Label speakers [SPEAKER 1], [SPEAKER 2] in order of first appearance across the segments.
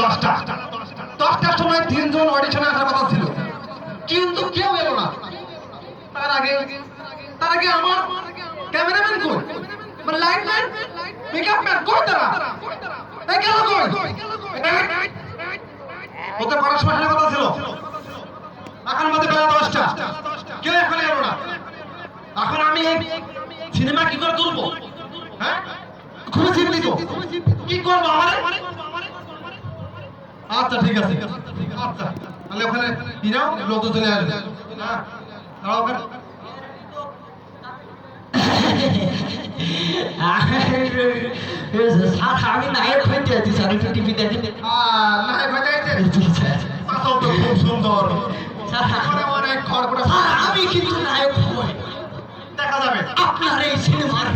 [SPEAKER 1] 10টা। 10টার সময় 3 জন অডিশনে আসার কথা ছিল, কিন্তু কেউ এলো না। তার আগে আমার ক্যামেরাম্যান কই, মানে লাইট ম্যান, মেকআপ ম্যান কই তারা? এই গেল কই? ওদের পড়ার সময় আসার কথা ছিল, এখন মধ্যে বেলা 10টা, কেউ এখন এলো না। এখন আমি এই সিনেমা কি করে তুলবো? হ্যাঁ, খুবই চিন্তিত, কি করবো আমারে? আচ্ছা ঠিক আছে, আচ্ছা তাহলে ওখানে যাও, লোক তো চলে আসবে। হ্যাঁ দাঁড়াও ওখানে।
[SPEAKER 2] আমি নায়ক হইতে আছি স্যার, একটু টিভি দেখেন।
[SPEAKER 1] নায়ক হয়ে যাইছে, মাথাও তো খুব সুন্দর, অনেক খড়কুটা।
[SPEAKER 2] আমি কিন্তু নায়ক হই,
[SPEAKER 1] দেখা যাবে
[SPEAKER 2] আপনার এই সিনেমার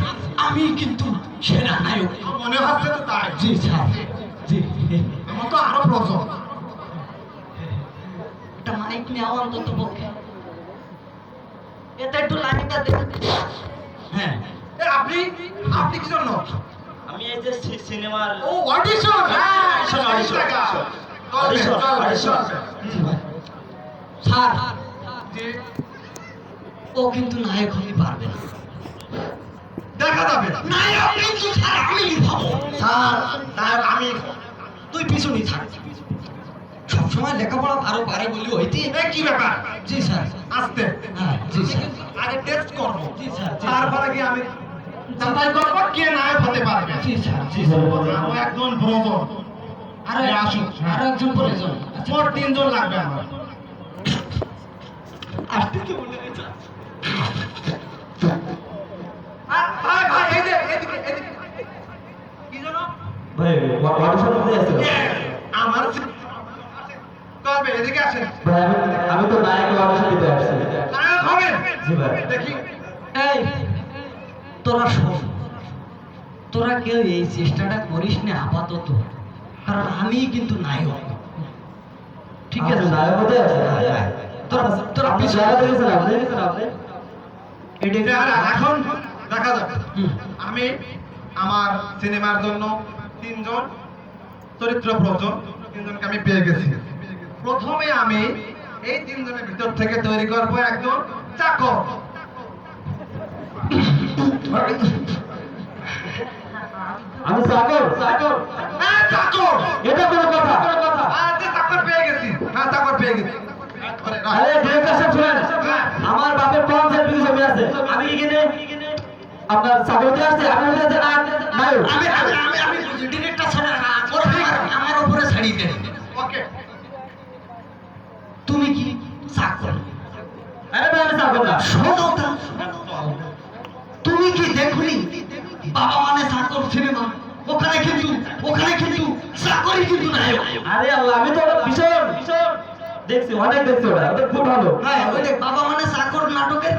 [SPEAKER 2] আমি কিন্তু সেরা নায়ক।
[SPEAKER 1] মনে হচ্ছে তো তাই।
[SPEAKER 2] জি স্যার, জি।
[SPEAKER 1] আমার তো আরো প্রয়োজন।
[SPEAKER 2] একটা মাইক নেওয়া অন্তত পক্ষে, এটা একটু লাইনটা দেখে। হ্যাঁ,
[SPEAKER 1] আপনি কি জন্য?
[SPEAKER 3] আমি এই যে সিনেমার
[SPEAKER 1] ও অডিশন। হ্যাঁ
[SPEAKER 3] অডিশন।
[SPEAKER 2] স্যার
[SPEAKER 1] জি,
[SPEAKER 2] ও কিন্তু নায়ক হতে পারবে না।
[SPEAKER 1] দেখা যাবে।
[SPEAKER 2] নায়ক কিন্তু স্যার আমি হব।
[SPEAKER 1] স্যার নায়ক আমি।
[SPEAKER 2] তুই পিছনে থাক, সবসময় লেখাপড়া আরো পারে বলি হইতে।
[SPEAKER 1] কি ব্যাপার?
[SPEAKER 2] জি স্যার।
[SPEAKER 1] আস্তে।
[SPEAKER 2] হ্যাঁ জি স্যার।
[SPEAKER 1] আগে টেস্ট করবো,
[SPEAKER 2] জি স্যার।
[SPEAKER 1] তারপরে কি আমি যাচাই করবো কে নায়ক হতে পারবে।
[SPEAKER 2] জি স্যার, জি স্যার।
[SPEAKER 1] আমার একজন প্রয়োজন,
[SPEAKER 2] আরো
[SPEAKER 1] আসুন।
[SPEAKER 2] আরো একজন প্রয়োজন।
[SPEAKER 1] মোট 3 জন লাগবে আমার।
[SPEAKER 2] আসতে তো বলে দিয়েছে।
[SPEAKER 1] ভাই ভাই এই যে এদিকে এদিকে কি জানো?
[SPEAKER 3] ভাই অডিশন দিতে আসছিল।
[SPEAKER 1] আমার তবে এদিকে আসেন।
[SPEAKER 3] ভাই আমি তো নায়কের অডিশন দিতে আসছি।
[SPEAKER 1] নায়ক হবেন?
[SPEAKER 3] জি ভাই।
[SPEAKER 1] দেখি।
[SPEAKER 2] এই তোরা শোন, তোরা কেউ এই চেষ্টাটা করিস না আপাতত, কারণ আমি কিন্তু নায়ক। ঠিক আছে?
[SPEAKER 3] নায়ক হতে আছে।
[SPEAKER 2] তোরা তোরা
[SPEAKER 3] আপনি
[SPEAKER 2] পিছনে
[SPEAKER 3] জায়গা দেখেছেন, আপনি
[SPEAKER 1] এটা এখন দেখা যাবে।
[SPEAKER 2] হুম।
[SPEAKER 1] আমি আমার সিনেমার জন্য 3 জন চরিত্র প্রয়োজন, 3 জনকে আমি পেয়ে গেছি। প্রথমে আমি এই 3 জনের ভিতর থেকে তৈরি করব একজন চাকর।
[SPEAKER 3] আমি চাকর।
[SPEAKER 1] হ্যাঁ চাকর,
[SPEAKER 3] এটা কোনো কথা?
[SPEAKER 1] আচ্ছা চাকর পেয়ে গেছি। হ্যাঁ চাকর পেয়ে গেছি।
[SPEAKER 3] আরে ডিরেক্টর সাহেব শুনেন, আমার বাপের 50 বিঘা জমি আছে, আমি এখানে আপনার চাকরিতে আসছে, আমি হতে আছে নায়ক।
[SPEAKER 2] আমি আমি আমি আমি ডিরেক্টর ছাড়া আমার উপরে ছাড়ি দেন।
[SPEAKER 1] ওকে।
[SPEAKER 2] তুমি কি চাকর?
[SPEAKER 3] আরে ভাই আমি চাকর না।
[SPEAKER 2] শোনো তা, তুমি কি দেখনি বাবা মানে চাকর সিনেমা? ওখানে কিন্তু চাকরি কিন্তু নায়ক।
[SPEAKER 3] আরে আল্লাহ, আমি তো ভীষণ দেখছি, অনেক দেখছি, ওটা খুব ভালো।
[SPEAKER 2] হ্যাঁ ওই যে বাবা মানে চাকর নাটকের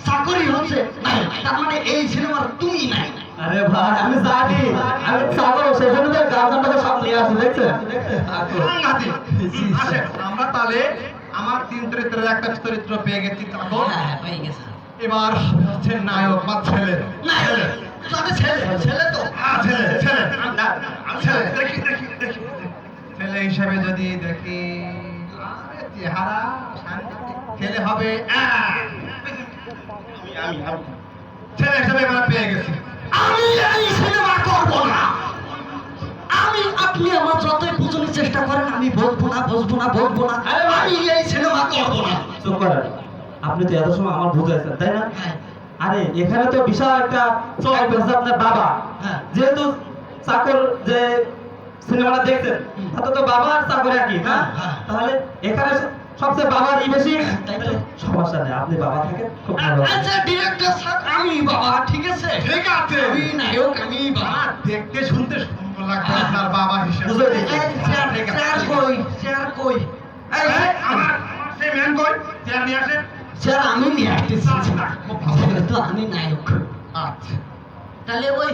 [SPEAKER 2] চাকরি হচ্ছে নায়ক, তার মানে এই সিনেমার তুমি নাই।
[SPEAKER 3] আরে ভাই আমি জানি, আমি চাকর, সেজন্য তো গার্জেনটাকে সব নিয়ে আসি, দেখছেন?
[SPEAKER 1] সাংঘাতিক। আসেন, আমরা তাহলে আমার 3 চরিত্রের একটা চরিত্র পেয়ে গেছি চাকর।
[SPEAKER 2] হ্যাঁ পেয়ে গেছে।
[SPEAKER 1] এবার হচ্ছে নায়ক বা ছেলে।
[SPEAKER 2] নায়ক তবে ছেলে তো।
[SPEAKER 1] হ্যাঁ ছেলে ছেলে ছেলে দেখি দেখি দেখি ছেলে হিসাবে যদি দেখি, আরে চেহারা সাংঘাতিক। ছেলে হবে ছেলে হিসাবে আমরা পেয়ে গেছি।
[SPEAKER 2] আমি এই সিনেমা করব না। আপনি আমার যতই বুঝানোর চেষ্টা করেন, আমি বলবো না। আমি এই সিনেমা করব না।
[SPEAKER 3] চুপ করেন, আপনি তো এত সময় আমার বুঝাইছেন, তাই না?
[SPEAKER 2] হ্যাঁ
[SPEAKER 3] আরে এখানে তো বিশাল একটা চল পেয়েছে আপনার বাবা।
[SPEAKER 2] হ্যাঁ।
[SPEAKER 3] যেহেতু চাকর যে সিনেমাটা দেখছেন, তাতে তো বাবা আর চাকর একই না?
[SPEAKER 2] হ্যাঁ।
[SPEAKER 3] তাহলে এখানে সবচেয়ে বাবারই বেশি।
[SPEAKER 2] তাই তো।
[SPEAKER 3] সমস্যা নেই, আপনি বাবা থাকেন, খুব ভালো।
[SPEAKER 2] আচ্ছা ডিরেক্টর স্যার, আমি বাবা, ঠিক আছে?
[SPEAKER 1] ঠিক আছে,
[SPEAKER 2] আমি নায়ক, আমি বাবা।
[SPEAKER 1] দেখতে শুনতে সুন্দর লাগবে আপনার বাবা হিসেবে।
[SPEAKER 3] বুঝে দিচ্ছি।
[SPEAKER 2] এই চেয়ার কই? এই,
[SPEAKER 1] আমার সেই ম্যান কই? চেয়ার নিয়ে আসেন।
[SPEAKER 2] স্যার আমি নিয়ে আসতেছি। তো আমি নায়ক।
[SPEAKER 1] আচ্ছা,
[SPEAKER 2] তাহলে ওই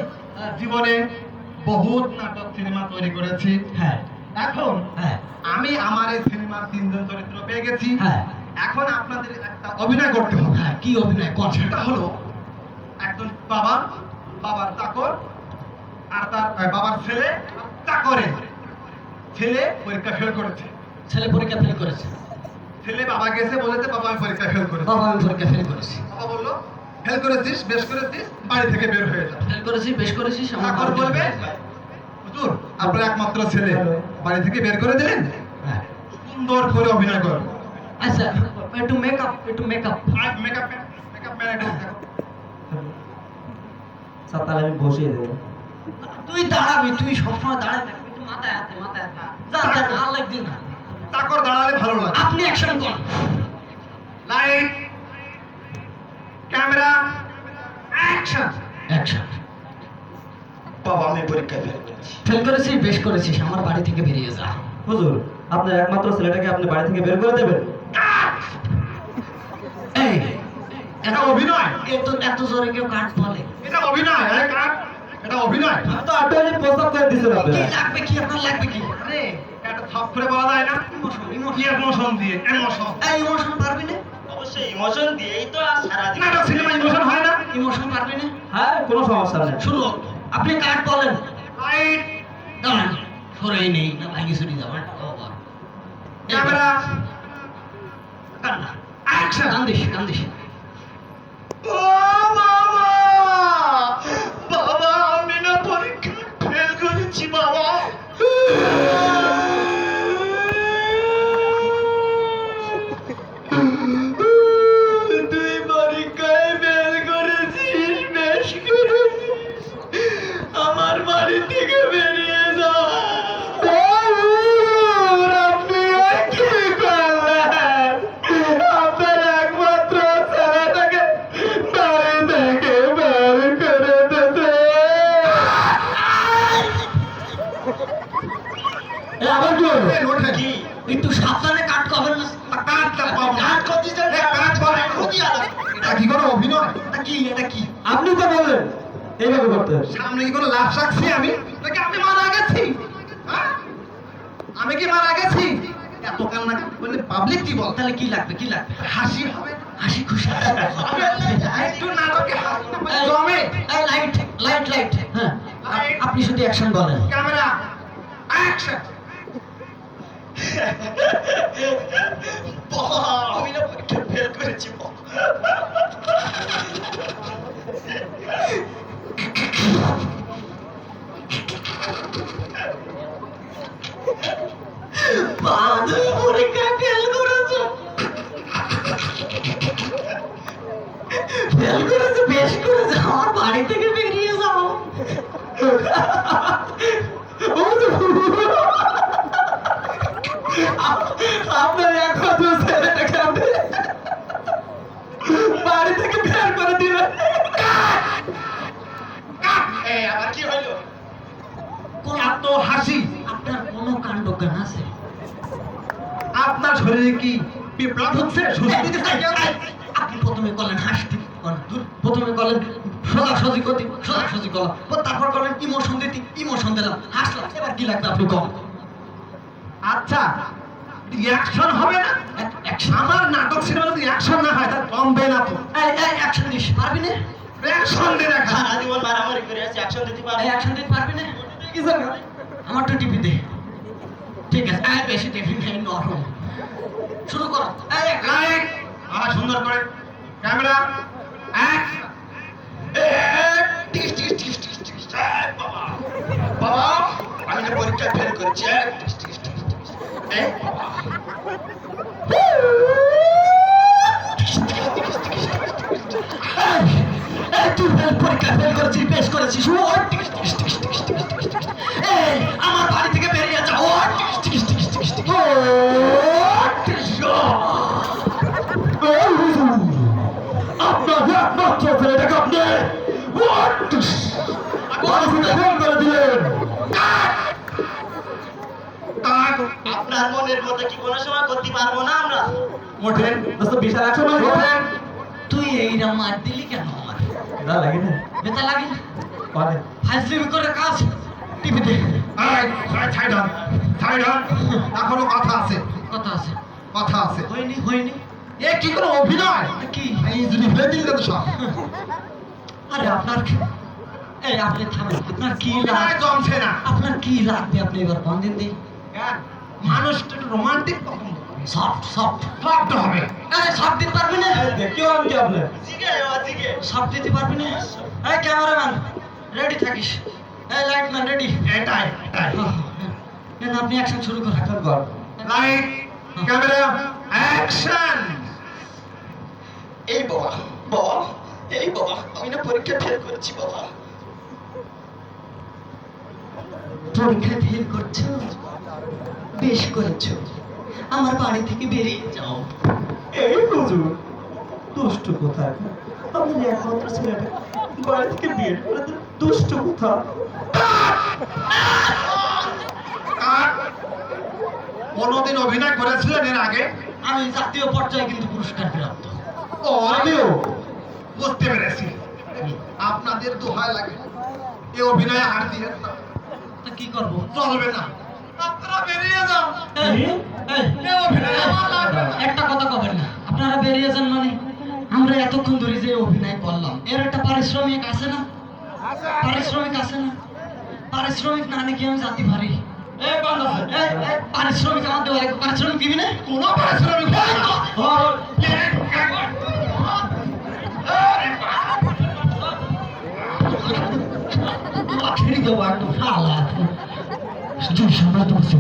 [SPEAKER 1] জীবনে বহুত নাটক সিনেমা তৈরি করেছি।
[SPEAKER 2] হ্যাঁ
[SPEAKER 1] এখন
[SPEAKER 2] হ্যাঁ
[SPEAKER 1] আমি আমার এই সিনেমার 3 জন চরিত্র পেয়ে গেছি।
[SPEAKER 2] হ্যাঁ
[SPEAKER 1] এখন আপনাদের একটা অভিনয় করতে হবে।
[SPEAKER 2] হ্যাঁ, কি অভিনয় কোন?
[SPEAKER 1] সেটা হলো একজন বাবার চাকর আর তার বাবার ছেলে চাকরে। ছেলে পরীক্ষা ফেল করেছে।
[SPEAKER 2] ছেলে পরীক্ষা ফেল করেছে।
[SPEAKER 1] ছেলে বাবা গেছে বলেছে বাবা আমি পরীক্ষা ফেল করেছি।
[SPEAKER 2] বাবা আমি পরীক্ষা ফেল করেছি।
[SPEAKER 1] বাবা বললো ফেল করেছিস বেশ করেছিস বাড়ি থেকে বের হয়ে যা।
[SPEAKER 2] ফেল করেছি বেশ করেছিস আমার
[SPEAKER 1] তারপর বলবে হুজুর আপনার একমাত্র ছেলে বাড়ি থেকে বের করে দিলেন,
[SPEAKER 2] হ্যাঁ।
[SPEAKER 1] সুন্দর করে অভিনয় কর।
[SPEAKER 2] আচ্ছা একটু মেকআপ একটু মেকআপ।
[SPEAKER 1] আর মেকআপ ম্যান একটু দেখো।
[SPEAKER 3] স্যার তাহলে আমি বসিয়ে দেবো।
[SPEAKER 2] তুই দাঁড়াবি, তুই সবসময় দাঁড়ায় থাকবি, তুই মাথায় হাতে যা যা আর লাগবে না।
[SPEAKER 1] চাকর দাঁড়ালে ভালো লাগে।
[SPEAKER 2] আপনি অ্যাকশন করুন।
[SPEAKER 1] Light camera action.
[SPEAKER 2] অ্যাকশন।
[SPEAKER 3] বাবা আমি পরীক্ষা ফেল করেছি।
[SPEAKER 2] ফেল করেছিস বেশ করেছিস আমার বাড়ি থেকে বেরিয়ে যা।
[SPEAKER 3] হুজুর আপনার একমাত্র ছেলেটাকে আপনি বাড়ি থেকে বের করে দেবেন?
[SPEAKER 2] এই
[SPEAKER 1] এটা অভিনয়।
[SPEAKER 2] এত জোরে কেউ কাট বলে?
[SPEAKER 1] এটা অভিনয়। আরে কাট, এটা অভিনয়।
[SPEAKER 3] আমি তো আটটা প্রস্তাব করে দিয়েছিল
[SPEAKER 2] কি
[SPEAKER 3] আপনার।
[SPEAKER 2] লাগবে কি আপনার লাগবে কি?
[SPEAKER 1] আরে এটা সব করে পাওয়া যায় না। কি ইমোশন দিয়ে ইমোশন।
[SPEAKER 2] এই ইমোশন পারবি না?
[SPEAKER 3] অবশ্যই ইমোশন দিয়েই তো সারাদিন
[SPEAKER 1] নাটক সিনেমা ইমোশন হয় না।
[SPEAKER 2] ইমোশন পারবি না?
[SPEAKER 3] হ্যাঁ কোনো সমস্যা নেই।
[SPEAKER 2] শুনো আপনি কাট বলেন।
[SPEAKER 1] লাইট
[SPEAKER 2] দাঁড়ান সরেই নেই না ভাঙি চুরি যাবেন।
[SPEAKER 1] ক্যামেরা
[SPEAKER 2] কান্না
[SPEAKER 1] অ্যাকশন।
[SPEAKER 2] কান্দিস কান্দিস।
[SPEAKER 1] ও বাবা বাবা আমি না পরীক্ষা ফেল করেছি বাবা।
[SPEAKER 3] তুই পরীক্ষায় ফেল করেছিস, বেশ করেছিস। আমার বাড়ি থেকে বেরিয়ে যা। আপনি কি করলেন? আপনার একমাত্র ছেলেটাকে বাড়ি থেকে বের করে দিতে। আবার কি হলো?
[SPEAKER 1] ওঠে
[SPEAKER 2] কি একটু সাবধানে কাট করবেন না?
[SPEAKER 1] কাটটা পাবো
[SPEAKER 2] কাট করতে চান?
[SPEAKER 1] কাট করে
[SPEAKER 2] ক্ষতি হবে।
[SPEAKER 1] এটা কি কোনো অভিনয়?
[SPEAKER 2] এটা কি এটা কি?
[SPEAKER 3] আপনি তো বললেন এইভাবে করতে।
[SPEAKER 1] সামনে কি কোনো লাভ রাখছি আমি নাকি আমি মারা গেছি? হ্যাঁ? আমি কি মারা গেছি? এত কান্না করলে পাবলিক কি বল?
[SPEAKER 2] তাহলে কি লাগবে কি লাগবে?
[SPEAKER 1] হাসি হবে
[SPEAKER 2] হাসি খুশি।
[SPEAKER 1] একটু নাটকে হাসি জমে।
[SPEAKER 2] এই লাইট লাইট লাইট। হ্যাঁ আপনি শুধু অ্যাকশন বলেন।
[SPEAKER 1] Camera action.
[SPEAKER 3] আমি না পরীক্ষা ফেল করেছি।
[SPEAKER 2] তুমি পরীক্ষায় ফেল করেছো। ফেল করেছো বেশ করেছো আমার বাড়ি থেকে বেরিয়ে যাও।
[SPEAKER 3] আপনার একমাত্র ছেলেটাকে আপনি বাড়ি থেকে বের করে দিলেন।
[SPEAKER 1] এই আবার কি হলো?
[SPEAKER 2] কোন
[SPEAKER 1] এত হাসি
[SPEAKER 2] আপনার কোনো কাণ্ড জ্ঞান আছে?
[SPEAKER 1] আপনার শরীরে কি পিঁপড়া ঢুকছে? সুস্থি দিচ্ছে কেউ?
[SPEAKER 2] আপনি প্রথমে করলেন হাসতে, প্রথমে করলেন সোজাসুজি করতে, সোজাসুজি করলাম, তারপর করলেন ইমোশন দিতে, ইমোশন দিলাম, হাসলাম। এবার কি লাগবে আপনি কম?
[SPEAKER 1] আচ্ছা রিঅ্যাকশন হবে না? আমার নাটক সিনেমা যদি অ্যাকশন না হয় তাহলে কমবে না তো।
[SPEAKER 2] এই অ্যাকশন দিস পারবি না?
[SPEAKER 1] অ্যাকশন দিয়ে দেখা।
[SPEAKER 3] সারা জীবন মারামারি করে আছি, অ্যাকশন দিতে পারবো?
[SPEAKER 2] এই অ্যাকশন দিতে পারবি না? কি জানো আমার তো টিভি দে। ঠিক আছে এই বেশি টিভি নেই, নরম। শুরু করো। এই
[SPEAKER 1] লাইট সুন্দর করে ক্যামেরা অ্যাকশন।
[SPEAKER 3] বাবা আমি না পরীক্ষা ফেল করেছি।
[SPEAKER 2] তুই পরীক্ষা ফেল করেছিস বেশ করেছিস। এই আমার বাড়ি থেকে বেরিয়ে যাও।
[SPEAKER 3] আপনার একমাত্র ছেলেটাকে আপনি বাড়ি থেকে বের করে দিলেন। আপনার মনের মতো কি কোনো সময় করতে পারবো না আমরা?
[SPEAKER 1] ওঠেন
[SPEAKER 3] দোস্ত বিশাল অ্যাকশন হয়ে গেছে।
[SPEAKER 1] ওঠেন।
[SPEAKER 2] তুই এইরা মার দিলি কেন আমার?
[SPEAKER 3] না লাগে না
[SPEAKER 2] বেতা লাগে না?
[SPEAKER 3] অনেক।
[SPEAKER 2] ফাজলিমি করে কাজ টিভিতে
[SPEAKER 1] সাইড হন সাইড হন। এখনো কথা আছে
[SPEAKER 2] কথা আছে।
[SPEAKER 1] কথা আছে।
[SPEAKER 2] হয়নি হয়নি।
[SPEAKER 1] এ কি কোনো অভিনয়?
[SPEAKER 2] কি?
[SPEAKER 1] এই যদি ফেলে দিলে তো সব
[SPEAKER 2] আরে আপনার এই আপনি থামেন। আপনার কি
[SPEAKER 1] অভিনয়
[SPEAKER 2] লাগবে?
[SPEAKER 1] জমছে না।
[SPEAKER 2] আপনার কি লাগবে আপনি এবার বন্ধ দিন দিই।
[SPEAKER 1] কেন মানুষ একটু রোমান্টিক পছন্দ করে
[SPEAKER 2] সফট সফট
[SPEAKER 1] সফট হবে
[SPEAKER 2] এই সফট দিতে পারবি না
[SPEAKER 3] কেউ আমি কি আপনি
[SPEAKER 2] সফট দিতে পারবি না এই ক্যামেরাম্যান রেডি থাকিস এই লাইটম্যান রেডি
[SPEAKER 1] এটাই
[SPEAKER 2] আপনি অ্যাকশন শুরু করেন
[SPEAKER 3] এখন কর
[SPEAKER 1] লাইট ক্যামেরা অ্যাকশন
[SPEAKER 4] এই বাবা বাবা এই বাবা আমি না পরীক্ষা ফেল করেছি বাবা
[SPEAKER 2] পরীক্ষায় ফেল করছো বেশ করেছো আমার বাড়ি থেকে বেরিয়ে যাও
[SPEAKER 3] এই হুজুর দুষ্ট কোথায় আমি একমাত্র ছেলেটা বাড়ি থেকে বের করে দিল দুষ্ট কোথায়
[SPEAKER 1] কোনোদিন অভিনয় করেছিলেন এর আগে
[SPEAKER 2] আমি জাতীয় পর্যায়ে কিন্তু পুরস্কার প্রাপ্ত
[SPEAKER 1] ও
[SPEAKER 3] আমিও
[SPEAKER 1] বুঝতে পেরেছি আপনাদের দোহাই লাগে এই অভিনয়ে হার দিয়ে
[SPEAKER 2] তা কি করবো
[SPEAKER 1] চলবে না আপনারা বেরিয়ে যান
[SPEAKER 2] এই, এই,
[SPEAKER 1] এই অভিনয় আমার লাগবে না।
[SPEAKER 2] একটা কথা কবেন না আপনারা বেরিয়ে যান মানে আমরা এতক্ষণ ধরে যে অভিনয় করলাম এর একটা পারিশ্রমিক আছে না পারিশ্রমিক আছে না পারিশ্রমিক না নাকি আমি জাতি পারি পারিশ্রমিক আমার দেওয়া লাগবে পারিশ্রমিক দিবি না
[SPEAKER 1] কোনো পারিশ্রমিক হবে না।
[SPEAKER 2] লাঠি দেবো একদম শালা 这什么东西？